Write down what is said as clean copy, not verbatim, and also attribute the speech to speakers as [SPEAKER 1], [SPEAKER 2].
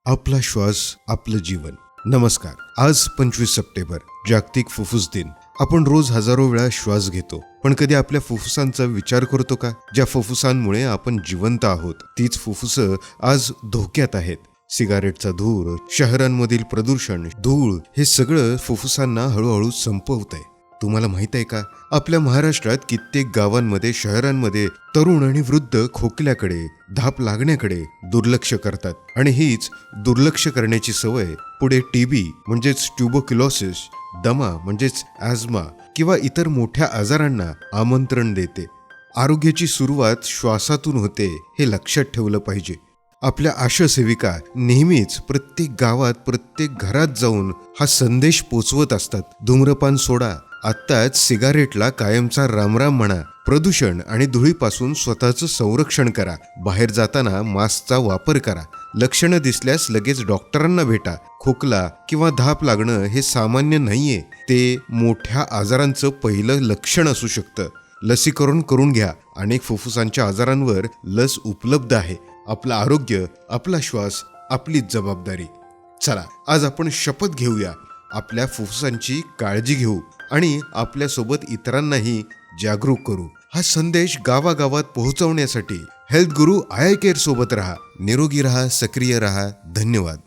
[SPEAKER 1] आपला श्वास आपलं जीवन. नमस्कार. आज 25 सप्टेंबर, जागतिक फुफ्फुस दिन. आपण रोज हजारो वेळा श्वास घेतो, पण कधी आपल्या फुफ्फुसांचा विचार करतो का? ज्या फुफ्फुसांमुळे आपण जिवंत आहोत, तीच फुफ्फुसं आज धोक्यात आहेत. सिगारेटचा धूर, शहरांमधील प्रदूषण, धूळ, हे सगळं फुफ्फुसांना हळूहळू संपवतंय. तुम्हाला माहित आहे का? आपल्या महाराष्ट्रात कित्येक गावांमध्ये, शहरांमध्ये तरुण आणि वृद्ध खोकल्याकडे, धाप लागण्याकडे दुर्लक्ष करतात. आणि हीच दुर्लक्ष करण्याची सवय पुढे टीबी म्हणजेच ट्युबरक्युलोसिस, दमा म्हणजेच ॲझ्मा किंवा इतर मोठ्या आजारांना आमंत्रण देते. आरोग्याची सुरुवात श्वासातून होते, हे लक्षात ठेवलं पाहिजे. आपल्या आशा सेविका नेहमीच प्रत्येक गावात, प्रत्येक घरात जाऊन हा संदेश पोचवत असतात. धूम्रपान सोडा, आत्ताच सिगारेटला कायमचा रामराम म्हणा, प्रदूषण आणि धुळीपासून स्वतःचं संरक्षण करा, बाहेर जाताना मास्कचा वापर करा, लक्षणं दिसल्यास लगेच डॉक्टरांना भेटा. खोकला किंवा धाप लागणं हे सामान्य नाहीये, ते मोठ्या आजारांचं पहिलं लक्षण असू शकतं. लसीकरण करून घ्या. अनेक फुफ्फुसांच्या आजारांवर लस उपलब्ध आहे. आपलं आरोग्य, आपला श्वास, आपलीच जबाबदारी. चला, आज आपण शपथ घेऊया, आपल्या फुफ्फुसांची काळजी घेऊ आणि आपल्यासोबत इतरांनाही जागरूक करू. हा संदेश गावागावात पोहोचवण्यासाठी हेल्थ गुरु आय केअर सोबत रहा. निरोगी रहा, सक्रिय रहा. धन्यवाद.